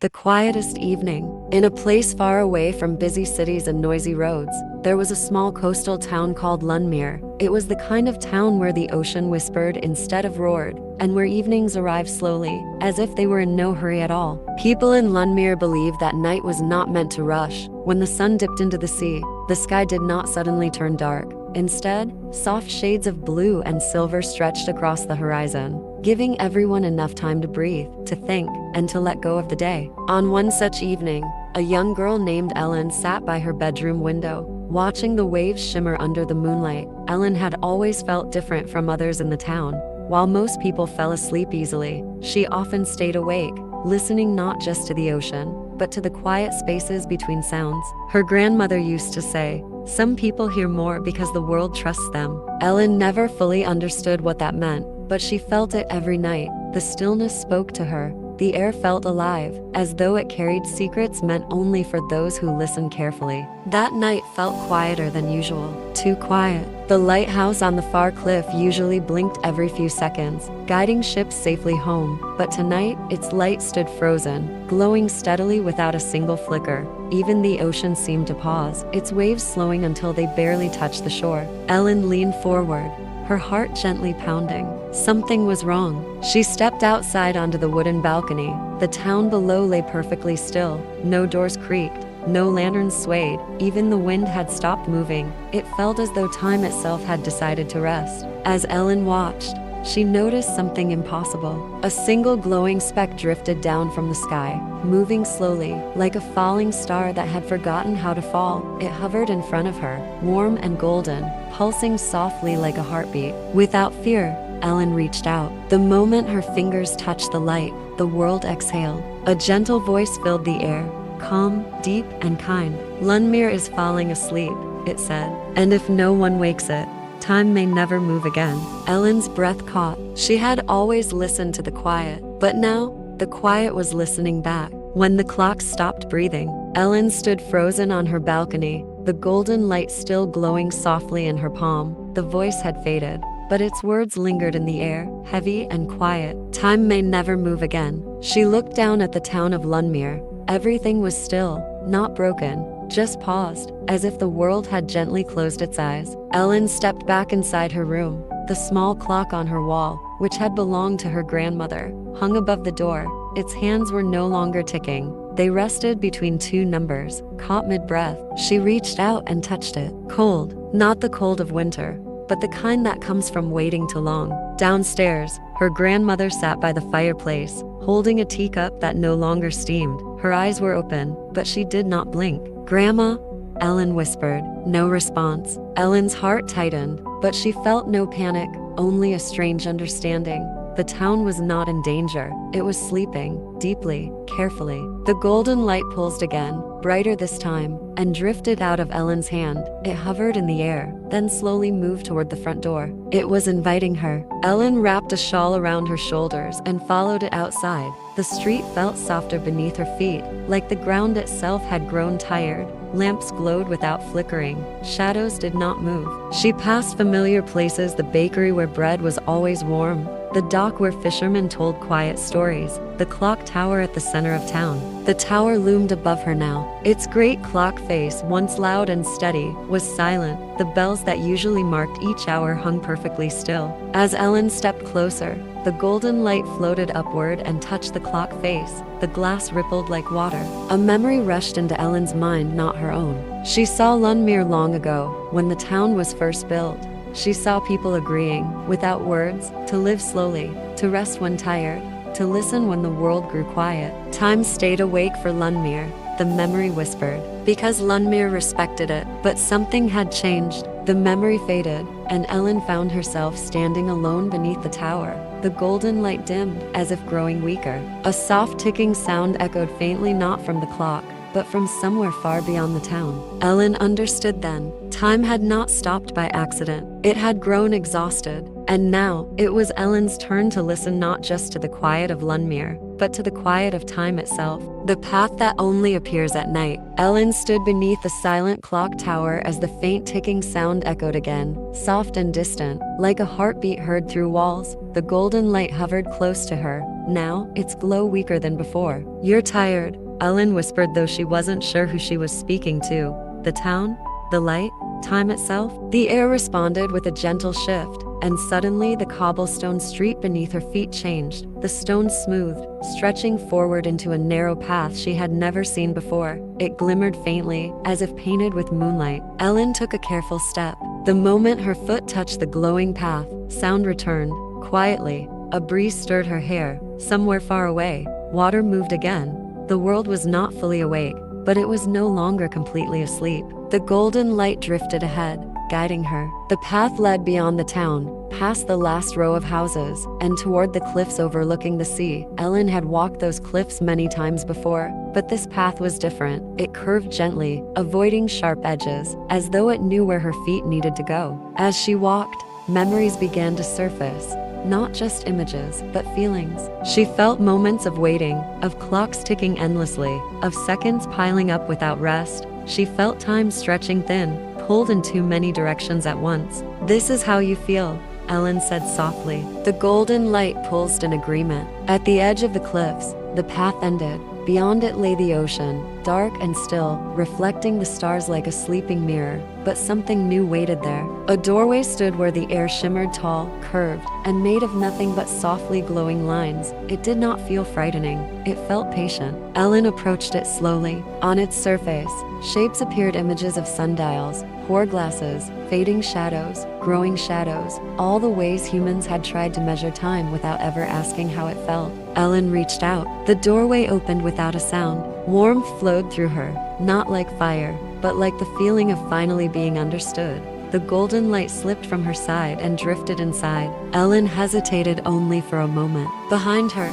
The quietest evening. In a place far away from busy cities and noisy roads, there was a small coastal town called Lunmere. It was the kind of town where the ocean whispered instead of roared, and where evenings arrived slowly, as if they were in no hurry at all. People in Lunmere believed that night was not meant to rush. When the sun dipped into the sea, the sky did not suddenly turn dark. Instead, soft shades of blue and silver stretched across the horizon, giving everyone enough time to breathe, to think, and to let go of the day. On one such evening, a young girl named Ellen sat by her bedroom window, watching the waves shimmer under the moonlight. Ellen had always felt different from others in the town. While most people fell asleep easily, she often stayed awake, listening not just to the ocean, but to the quiet spaces between sounds. Her grandmother used to say, "Some people hear more because the world trusts them." Ellen never fully understood what that meant, but she felt it every night. The stillness spoke to her. The air felt alive, as though it carried secrets meant only for those who listened carefully. That night felt quieter than usual. Too quiet. The lighthouse on the far cliff usually blinked every few seconds, guiding ships safely home. But tonight, its light stood frozen, glowing steadily without a single flicker. Even the ocean seemed to pause, its waves slowing until they barely touched the shore. Ellen leaned forward, her heart gently pounding. Something was wrong. She stepped outside onto the wooden balcony. The town below lay perfectly still. No doors creaked, no lanterns swayed. Even the wind had stopped moving. It felt as though time itself had decided to rest. As Ellen watched, she noticed something impossible. A single glowing speck drifted down from the sky, moving slowly, like a falling star that had forgotten how to fall. It hovered in front of her, warm and golden, pulsing softly like a heartbeat. Without fear, Ellen reached out. The moment her fingers touched the light, the world exhaled. A gentle voice filled the air, calm, deep, and kind. "Lunmere is falling asleep," it said, "and if no one wakes it, time may never move again." Ellen's breath caught. She had always listened to the quiet, but now, the quiet was listening back. When the clock stopped breathing, Ellen stood frozen on her balcony, the golden light still glowing softly in her palm. The voice had faded, but its words lingered in the air, heavy and quiet. Time may never move again. She looked down at the town of Lunmere. Everything was still, not broken, just paused, as if the world had gently closed its eyes. Ellen stepped back inside her room. The small clock on her wall, which had belonged to her grandmother, hung above the door. Its hands were no longer ticking. They rested between two numbers, caught mid-breath. She reached out and touched it. Cold, not the cold of winter, but the kind that comes from waiting too long. Downstairs, her grandmother sat by the fireplace, holding a teacup that no longer steamed. Her eyes were open, but she did not blink. "Grandma?" Ellen whispered. No response. Ellen's heart tightened, but she felt no panic, only a strange understanding. The town was not in danger. It was sleeping, deeply, carefully. The golden light pulsed again, brighter this time, and drifted out of Ellen's hand. It hovered in the air, then slowly moved toward the front door. It was inviting her. Ellen wrapped a shawl around her shoulders and followed it outside. The street felt softer beneath her feet, like the ground itself had grown tired. Lamps glowed without flickering. Shadows did not move. She passed familiar places, the bakery where bread was always warm, the dock where fishermen told quiet stories, the clock tower at the center of town. The tower loomed above her now. Its great clock face, once loud and steady, was silent. The bells that usually marked each hour hung perfectly still. As Ellen stepped closer, the golden light floated upward and touched the clock face. The glass rippled like water. A memory rushed into Ellen's mind, not her own. She saw Lunmere long ago, when the town was first built. She saw people agreeing, without words, to live slowly, to rest when tired, to listen when the world grew quiet. Time stayed awake for Lunmere, the memory whispered, because Lunmere respected it. But something had changed. The memory faded, and Ellen found herself standing alone beneath the tower. The golden light dimmed, as if growing weaker. A soft ticking sound echoed faintly, not from the clock, but from somewhere far beyond the town. Ellen understood then. Time had not stopped by accident. It had grown exhausted. And now, it was Ellen's turn to listen not just to the quiet of Lunmere, but to the quiet of time itself. The path that only appears at night. Ellen stood beneath the silent clock tower as the faint ticking sound echoed again, soft and distant, like a heartbeat heard through walls. The golden light hovered close to her. Now, its glow weaker than before. "You're tired," Ellen whispered, though she wasn't sure who she was speaking to. The town? The light? Time itself? The air responded with a gentle shift, and suddenly the cobblestone street beneath her feet changed. The stone smoothed, stretching forward into a narrow path she had never seen before. It glimmered faintly, as if painted with moonlight. Ellen took a careful step. The moment her foot touched the glowing path, sound returned. Quietly, a breeze stirred her hair. Somewhere far away, water moved again. The world was not fully awake, but it was no longer completely asleep. The golden light drifted ahead, guiding her. The path led beyond the town, past the last row of houses, and toward the cliffs overlooking the sea. Ellen had walked those cliffs many times before, but this path was different. It curved gently, avoiding sharp edges, as though it knew where her feet needed to go. As she walked, memories began to surface. Not just images, but feelings. She felt moments of waiting, of clocks ticking endlessly, of seconds piling up without rest. She felt time stretching thin, pulled in too many directions at once. "This is how you feel," Ellen said softly. The golden light pulsed in agreement. At the edge of the cliffs, the path ended. Beyond it lay the ocean, dark and still, reflecting the stars like a sleeping mirror. But something new waited there. A doorway stood where the air shimmered tall, curved, and made of nothing but softly glowing lines. It did not feel frightening. It felt patient. Ellen approached it slowly. On its surface, shapes appeared, images of sundials, hourglasses, fading shadows, growing shadows, all the ways humans had tried to measure time without ever asking how it felt. Ellen reached out. The doorway opened without a sound. Warmth flowed through her, not like fire, but like the feeling of finally being understood. The golden light slipped from her side and drifted inside. Ellen hesitated only for a moment. Behind her,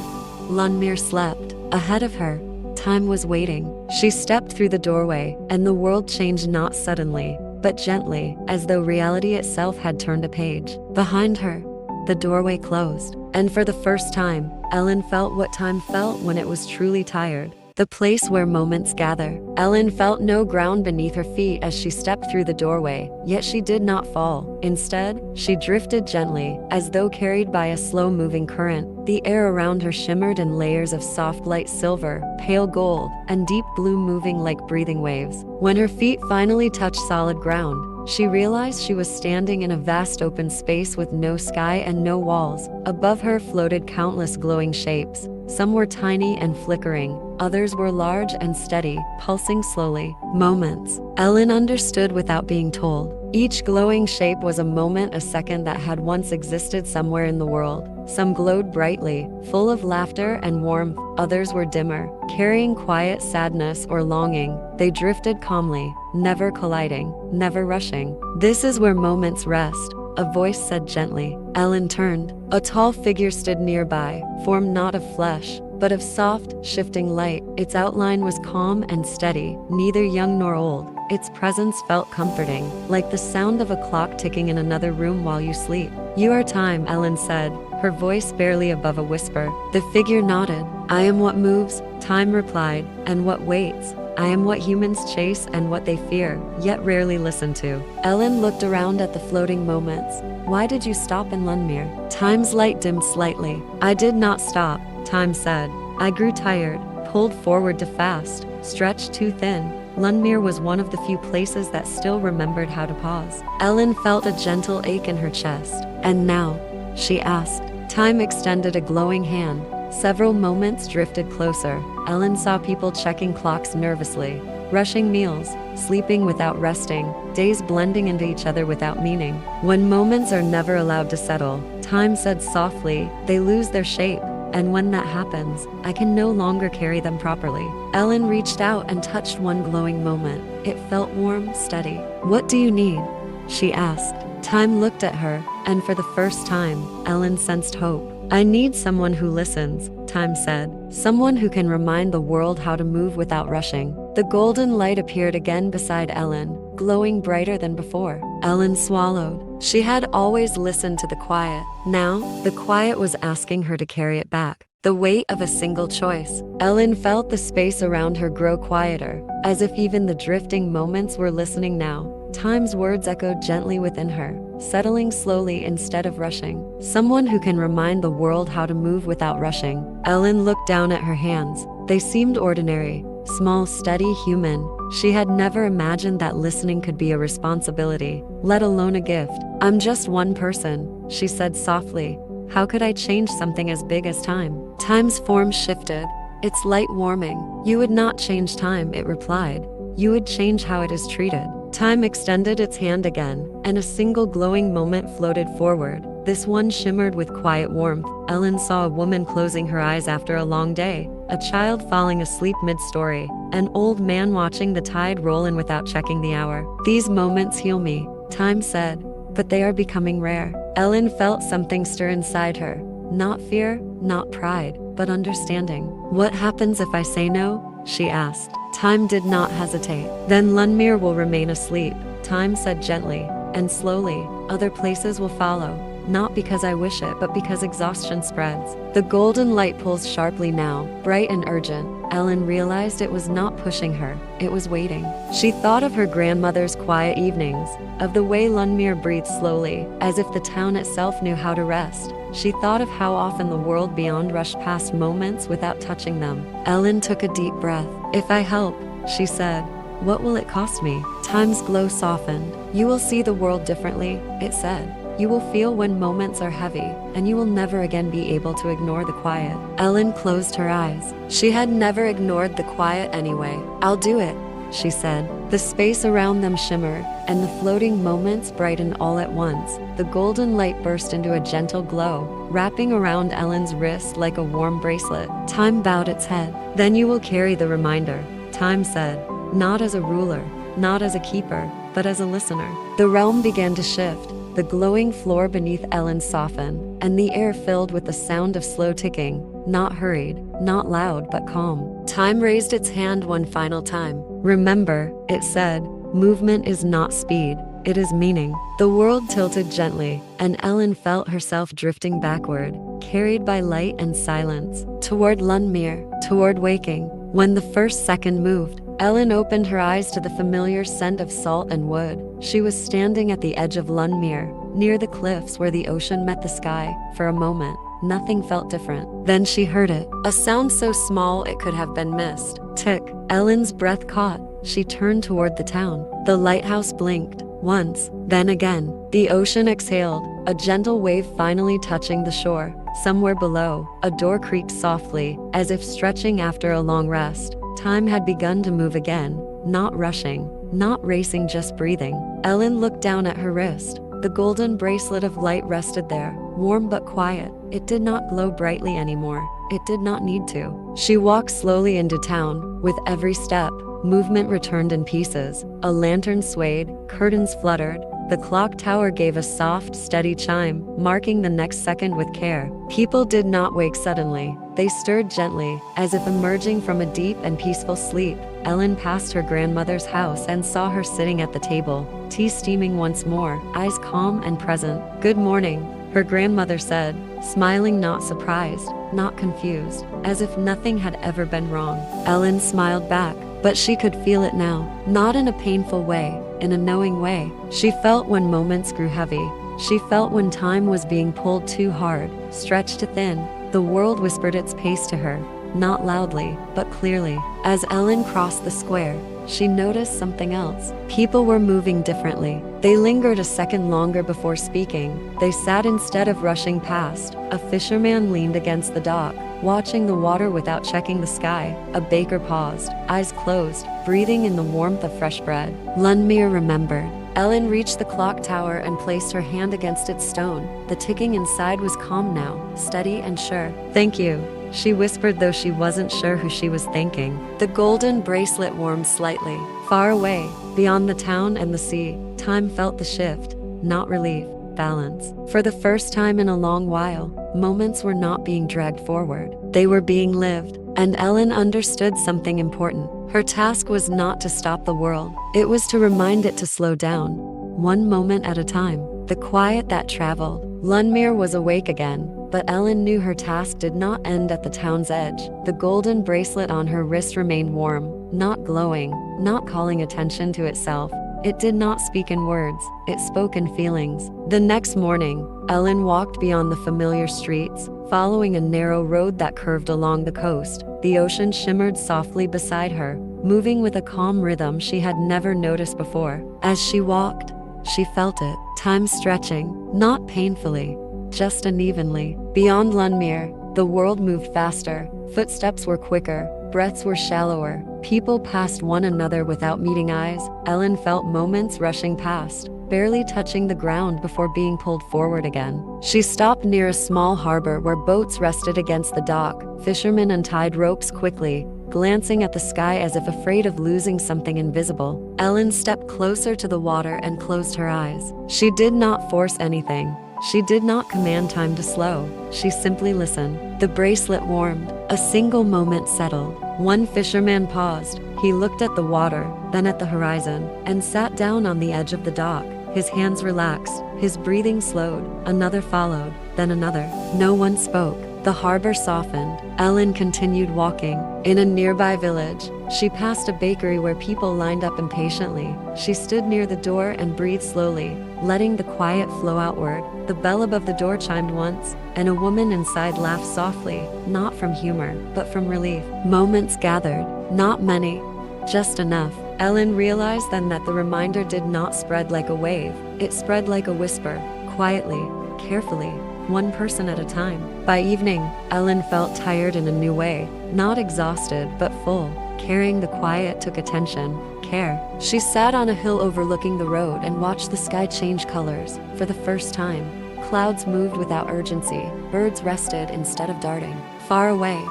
Lunmere slept. Ahead of her, time was waiting. She stepped through the doorway, and the world changed, not suddenly, but gently, as though reality itself had turned a page. Behind her, the doorway closed, and for the first time, Ellen felt what time felt when it was truly tired. The place where moments gather. Ellen felt no ground beneath her feet as she stepped through the doorway, yet she did not fall. Instead, she drifted gently, as though carried by a slow-moving current. The air around her shimmered in layers of soft light silver, pale gold, and deep blue, moving like breathing waves. When her feet finally touched solid ground, she realized she was standing in a vast open space with no sky and no walls. Above her floated countless glowing shapes. Some were tiny and flickering, others were large and steady, pulsing slowly. Moments. Ellen understood without being told. Each glowing shape was a moment, a second that had once existed somewhere in the world. Some glowed brightly, full of laughter and warmth. Others were dimmer, carrying quiet sadness or longing. They drifted calmly, never colliding, never rushing. "This is where moments rest," a voice said gently. Ellen turned. A tall figure stood nearby, formed not of flesh, but of soft, shifting light. Its outline was calm and steady, neither young nor old. Its presence felt comforting, like the sound of a clock ticking in another room while you sleep. "You are time," Ellen said, her voice barely above a whisper. The figure nodded. "I am what moves," time replied, "and what waits. I am what humans chase and what they fear, yet rarely listen to." Ellen looked around at the floating moments. "Why did you stop in Lunmere?" Time's light dimmed slightly. "I did not stop," time said. "I grew tired, pulled forward too fast, stretched too thin." Lunmere was one of the few places that still remembered how to pause. Ellen felt a gentle ache in her chest. "And now?" she asked. Time extended a glowing hand. Several moments drifted closer. Ellen saw people checking clocks nervously, rushing meals, sleeping without resting, days blending into each other without meaning. When moments are never allowed to settle, time said softly, they lose their shape. And when that happens, I can no longer carry them properly. Ellen reached out and touched one glowing moment. It felt warm, steady. "What do you need?" she asked. Time looked at her, and for the first time, Ellen sensed hope. "I need someone who listens," time said. "Someone who can remind the world how to move without rushing." The golden light appeared again beside Ellen, glowing brighter than before. Ellen swallowed. She had always listened to the quiet. Now, the quiet was asking her to carry it back. The weight of a single choice. Ellen felt the space around her grow quieter, as if even the drifting moments were listening now. Time's words echoed gently within her, settling slowly instead of rushing. Someone who can remind the world how to move without rushing. Ellen looked down at her hands. They seemed ordinary, small, steady, human. She had never imagined that listening could be a responsibility, let alone a gift. "I'm just one person," she said softly. "How could I change something as big as time?" Time's form shifted, its light warming. "You would not change time," it replied. "You would change how it is treated." Time extended its hand again, and a single glowing moment floated forward. This one shimmered with quiet warmth. Ellen saw a woman closing her eyes after a long day, a child falling asleep mid-story, an old man watching the tide roll in without checking the hour. "These moments heal me," Time said, "but they are becoming rare." Ellen felt something stir inside her. Not fear, not pride, but understanding. "What happens if I say no?" she asked. Time did not hesitate. "Then Lunmir will remain asleep," Time said gently, "and slowly, other places will follow. Not because I wish it, but because exhaustion spreads." The golden light pulls sharply now, bright and urgent. Ellen realized it was not pushing her, it was waiting. She thought of her grandmother's quiet evenings, of the way Lunmir breathed slowly, as if the town itself knew how to rest. She thought of how often the world beyond rushed past moments without touching them. Ellen took a deep breath. "If I help," she said, "what will it cost me?" Time's glow softened. "You will see the world differently," it said. "You will feel when moments are heavy, and you will never again be able to ignore the quiet." Ellen closed her eyes. She had never ignored the quiet anyway. "I'll do it," she said. The space around them shimmered, and the floating moments brightened all at once. The golden light burst into a gentle glow, wrapping around Ellen's wrist like a warm bracelet. Time bowed its head. "Then you will carry the reminder," Time said, "not as a ruler, not as a keeper, but as a listener." The realm began to shift. The glowing floor beneath Ellen softened, and the air filled with the sound of slow ticking, not hurried, not loud, but calm. Time raised its hand one final time. "Remember," it said, "movement is not speed, it is meaning." The world tilted gently, and Ellen felt herself drifting backward, carried by light and silence, toward Lunmir, toward waking. When the first second moved, Ellen opened her eyes to the familiar scent of salt and wood. She was standing at the edge of Lunmir, near the cliffs where the ocean met the sky. For a moment, nothing felt different. Then she heard it, a sound so small it could have been missed. Tick. Ellen's breath caught. She turned toward the town. The lighthouse blinked, once, then again. The ocean exhaled, a gentle wave finally touching the shore. Somewhere below, a door creaked softly, as if stretching after a long rest. Time had begun to move again, not rushing, not racing, just breathing. Ellen looked down at her wrist. The golden bracelet of light rested there, warm but quiet. It did not glow brightly anymore. It did not need to. She walked slowly into town. With every step, movement returned in pieces. A lantern swayed, curtains fluttered. The clock tower gave a soft, steady chime, marking the next second with care. People did not wake suddenly. They stirred gently, as if emerging from a deep and peaceful sleep. Ellen passed her grandmother's house and saw her sitting at the table, tea steaming once more, eyes calm and present. "Good morning," her grandmother said, smiling, not surprised, not confused, as if nothing had ever been wrong. Ellen smiled back, but she could feel it now, not in a painful way, in a knowing way. She felt when moments grew heavy. She felt when time was being pulled too hard, stretched too thin. The world whispered its pace to her, not loudly, but clearly. As Ellen crossed the square, she noticed something else. People were moving differently. They lingered a second longer before speaking. They sat instead of rushing past. A fisherman leaned against the dock, watching the water without checking the sky. A baker paused, eyes closed, breathing in the warmth of fresh bread. Lunmir remembered. Ellen reached the clock tower and placed her hand against its stone. The ticking inside was calm now, steady and sure. "Thank you," she whispered, though she wasn't sure who she was thanking. The golden bracelet warmed slightly. Far away, beyond the town and the sea, time felt the shift, not relief, balance. For the first time in a long while, moments were not being dragged forward. They were being lived, and Ellen understood something important. Her task was not to stop the world. It was to remind it to slow down, one moment at a time. The quiet that traveled. Lunmere was awake again, but Ellen knew her task did not end at the town's edge. The golden bracelet on her wrist remained warm, not glowing, not calling attention to itself. It did not speak in words, it spoke in feelings. The next morning, Ellen walked beyond the familiar streets, following a narrow road that curved along the coast. The ocean shimmered softly beside her, moving with a calm rhythm she had never noticed before. As she walked, she felt it, time stretching, not painfully, just unevenly. Beyond Lunmere, the world moved faster. Footsteps were quicker, breaths were shallower. People passed one another without meeting eyes. Ellen felt moments rushing past, barely touching the ground before being pulled forward again. She stopped near a small harbor where boats rested against the dock. Fishermen untied ropes quickly, glancing at the sky as if afraid of losing something invisible. Ellen stepped closer to the water and closed her eyes. She did not force anything. She did not command time to slow. She simply listened. The bracelet warmed. A single moment settled. One fisherman paused. He looked at the water, then at the horizon, and sat down on the edge of the dock. His hands relaxed. His breathing slowed. Another followed, then another. No one spoke. The harbor softened. Ellen continued walking. In a nearby village, she passed a bakery where people lined up impatiently. She stood near the door and breathed slowly, letting the quiet flow outward. The bell above the door chimed once, and a woman inside laughed softly, not from humor, but from relief. Moments gathered, not many, just enough. Ellen realized then that the reminder did not spread like a wave. It spread like a whisper, quietly, carefully, one person at a time. By evening, Ellen felt tired in a new way, not exhausted, but full. Carrying the quiet took attention, care. She sat on a hill overlooking the road and watched the sky change colors. For the first time, clouds moved without urgency. Birds rested instead of darting. Far away,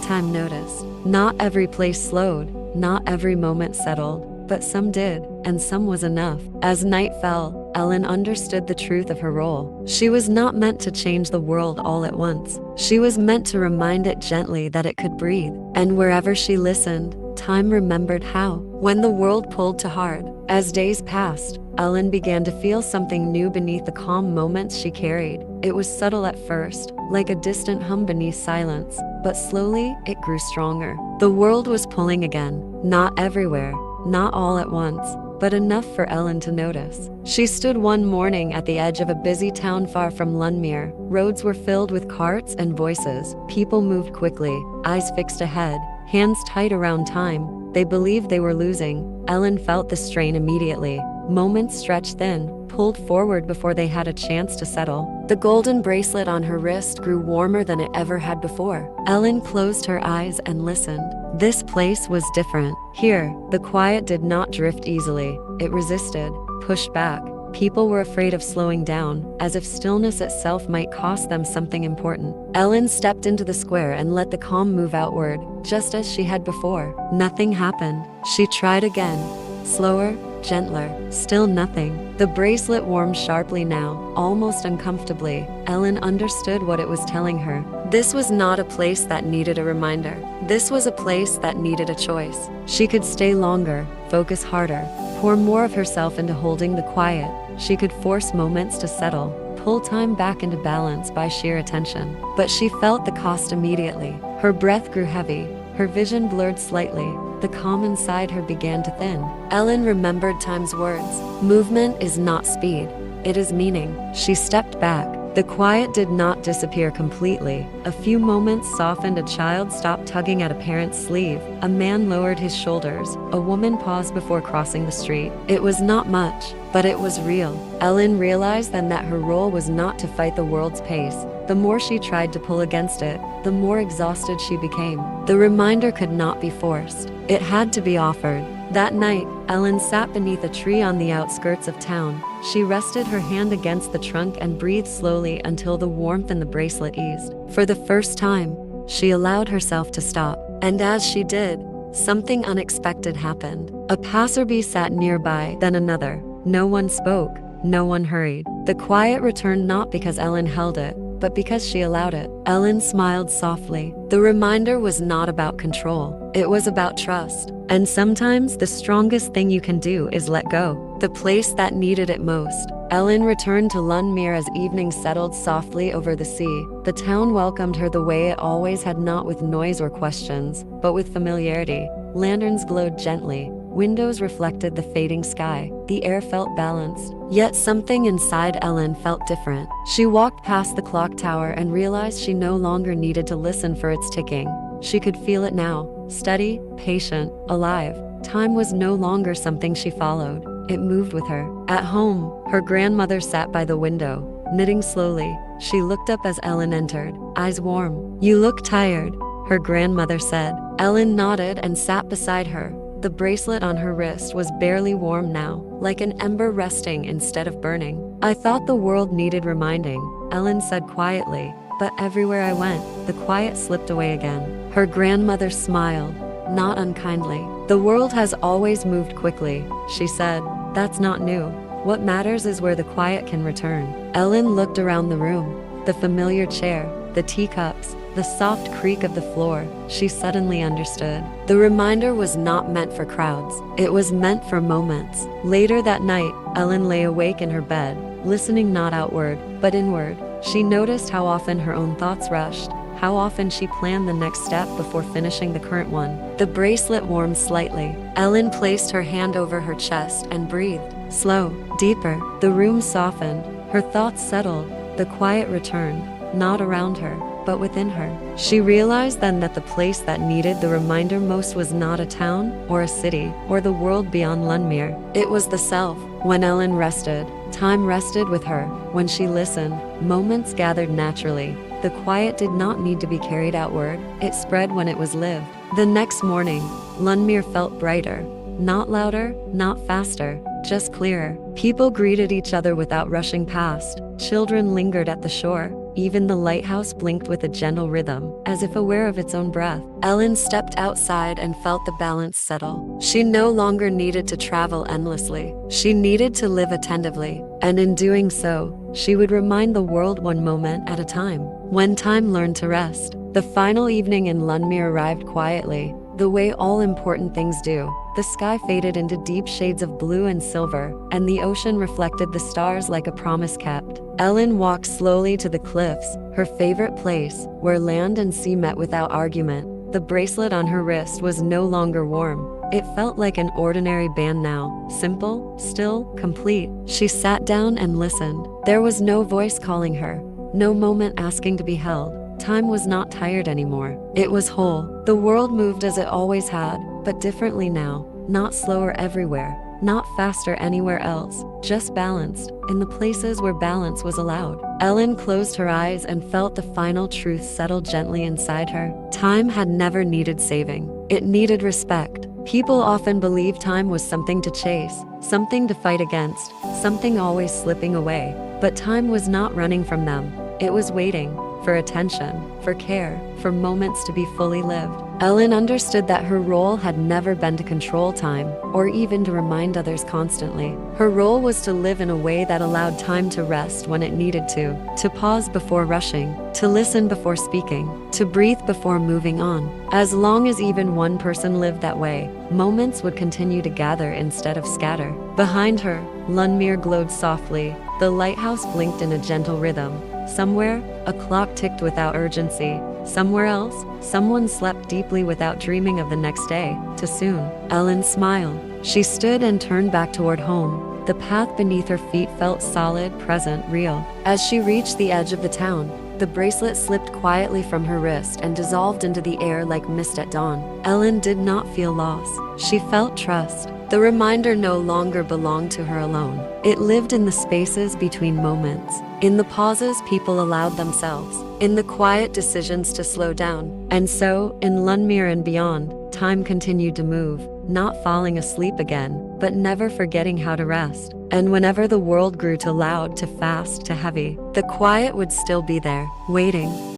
time noticed. Not every place slowed, not every moment settled, but some did, and some was enough. As night fell, Ellen understood the truth of her role. She was not meant to change the world all at once. She was meant to remind it gently that it could breathe. And wherever she listened, time remembered how. When the world pulled too hard, as days passed, Ellen began to feel something new beneath the calm moments she carried. It was subtle at first, like a distant hum beneath silence, but slowly it grew stronger. The world was pulling again, not everywhere, not all at once, but enough for Ellen to notice. She stood one morning at the edge of a busy town far from Lunmere. Roads were filled with carts and voices. People moved quickly, eyes fixed ahead, hands tight around time. They believed they were losing. Ellen felt the strain immediately. Moments stretched thin, pulled forward before they had a chance to settle. The golden bracelet on her wrist grew warmer than it ever had before. Ellen closed her eyes and listened. This place was different. Here, the quiet did not drift easily. It resisted, pushed back. People were afraid of slowing down, as if stillness itself might cost them something important. Ellen stepped into the square and let the calm move outward, just as she had before. Nothing happened. She tried again. Slower, gentler, still nothing. The bracelet warmed sharply now, almost uncomfortably. Ellen understood what it was telling her. This was not a place that needed a reminder. This was a place that needed a choice. She could stay longer, focus harder, pour more of herself into holding the quiet. She could force moments to settle, pull time back into balance by sheer attention. But she felt the cost immediately. Her breath grew heavy, her vision blurred slightly. The calm inside her began to thin. Ellen remembered time's words. Movement is not speed, it is meaning. She stepped back. The quiet did not disappear completely. A few moments softened. A child stopped tugging at a parent's sleeve. A man lowered his shoulders. A woman paused before crossing the street. It was not much, but it was real. Ellen realized then that her role was not to fight the world's pace. The more she tried to pull against it, the more exhausted she became. The reminder could not be forced. It had to be offered. That night, Ellen sat beneath a tree on the outskirts of town. She rested her hand against the trunk and breathed slowly until the warmth in the bracelet eased. For the first time, she allowed herself to stop. And as she did, something unexpected happened. A passerby sat nearby, then another. No one spoke. No one hurried. The quiet returned not because Ellen held it, but because she allowed it. Ellen smiled softly. The reminder was not about control. It was about trust. And sometimes the strongest thing you can do is let go. The place that needed it most. Ellen returned to Lundmere as evening settled softly over the sea. The town welcomed her the way it always had, not with noise or questions, but with familiarity. Lanterns glowed gently. Windows reflected the fading sky. The air felt balanced. Yet something inside Ellen felt different. She walked past the clock tower and realized she no longer needed to listen for its ticking. She could feel it now. Steady, patient, alive. Time was no longer something she followed. It moved with her. At home, her grandmother sat by the window, knitting slowly. She looked up as Ellen entered, eyes warm. "You look tired," her grandmother said. Ellen nodded and sat beside her. The bracelet on her wrist was barely warm now, like an ember resting instead of burning. "I thought the world needed reminding," Ellen said quietly. "But everywhere I went, the quiet slipped away again." Her grandmother smiled, not unkindly. "The world has always moved quickly," she said. "That's not new. What matters is where the quiet can return." Ellen looked around the room. The familiar chair, the teacups, the soft creak of the floor. She suddenly understood. The reminder was not meant for crowds. It was meant for moments. Later that night, Ellen lay awake in her bed, listening not outward, but inward. She noticed how often her own thoughts rushed, how often she planned the next step before finishing the current one. The bracelet warmed slightly. Ellen placed her hand over her chest and breathed. Slow, deeper. The room softened. Her thoughts settled. The quiet returned, not around her, but within her. She realized then that the place that needed the reminder most was not a town, or a city, or the world beyond Lundmere. It was the self. When Ellen rested, time rested with her. When she listened, moments gathered naturally. The quiet did not need to be carried outward. It spread when it was lived. The next morning, Lundmere felt brighter. Not louder, not faster, just clearer. People greeted each other without rushing past. Children lingered at the shore. Even the lighthouse blinked with a gentle rhythm, as if aware of its own breath. Ellen stepped outside and felt the balance settle. She no longer needed to travel endlessly. She needed to live attentively. And in doing so, she would remind the world one moment at a time. When time learned to rest, the final evening in Lundmere arrived quietly, the way all important things do. The sky faded into deep shades of blue and silver, and the ocean reflected the stars like a promise kept. Ellen walked slowly to the cliffs, her favorite place, where land and sea met without argument. The bracelet on her wrist was no longer warm. It felt like an ordinary band now, simple, still, complete. She sat down and listened. There was no voice calling her, no moment asking to be held. Time was not tired anymore. It was whole. The world moved as it always had, but differently now. Not slower everywhere, not faster anywhere else, just balanced, in the places where balance was allowed. Ellen closed her eyes and felt the final truth settle gently inside her. Time had never needed saving. It needed respect. People often believed time was something to chase, something to fight against, something always slipping away. But time was not running from them. It was waiting. For attention, for care, for moments to be fully lived. Ellen understood that her role had never been to control time, or even to remind others constantly. Her role was to live in a way that allowed time to rest when it needed to pause before rushing, to listen before speaking, to breathe before moving on. As long as even one person lived that way, moments would continue to gather instead of scatter. Behind her, Lundmere glowed softly. The lighthouse blinked in a gentle rhythm. Somewhere, a clock ticked without urgency. Somewhere else, someone slept deeply without dreaming of the next day, too soon. Ellen smiled. She stood and turned back toward home. The path beneath her feet felt solid, present, real. As she reached the edge of the town, the bracelet slipped quietly from her wrist and dissolved into the air like mist at dawn. Ellen did not feel loss. She felt trust. The reminder no longer belonged to her alone. It lived in the spaces between moments, in the pauses people allowed themselves, in the quiet decisions to slow down. And so, in Lundmere and beyond, time continued to move, not falling asleep again, but never forgetting how to rest. And whenever the world grew too loud, too fast, too heavy, the quiet would still be there, waiting.